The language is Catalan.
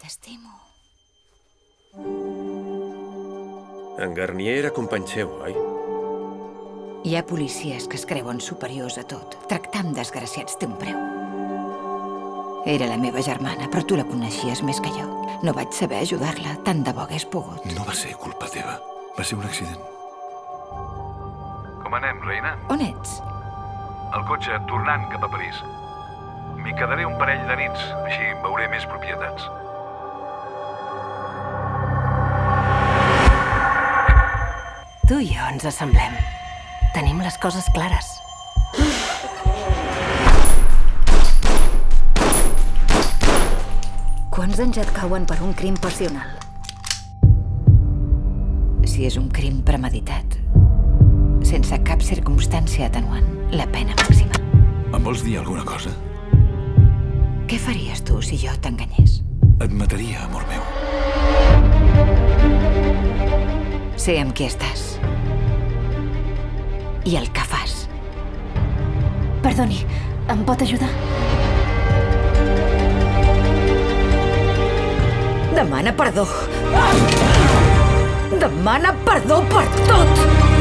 t'estimo. En Garnier era company seu, oi? Hi ha policies que es creuen superiors a tot. Tractar amb desgraciats té un preu. Era la meva germana, però tu la coneixies més que jo. No vaig saber ajudar-la, tant de bo hagués pogut. No va ser culpa teva. Va ser un accident. Com anem, reina? On ets? El cotxe tornant cap a París. M'hi quedaré un parell de nits, així veuré més propietats. Tu i jo ens assemblem. Tenim les coses clares. Quants anys et cauen per un crim passional? Si és un crim premeditat, sense cap circumstància atenuant, la pena màxima. Em vols dir alguna cosa? Què faries tu si jo t'enganyés? Et mataria, amor meu. Sé amb qui estàs. I el que fas. Perdoni, em pot ajudar? Demana perdó. Demana perdó per tot!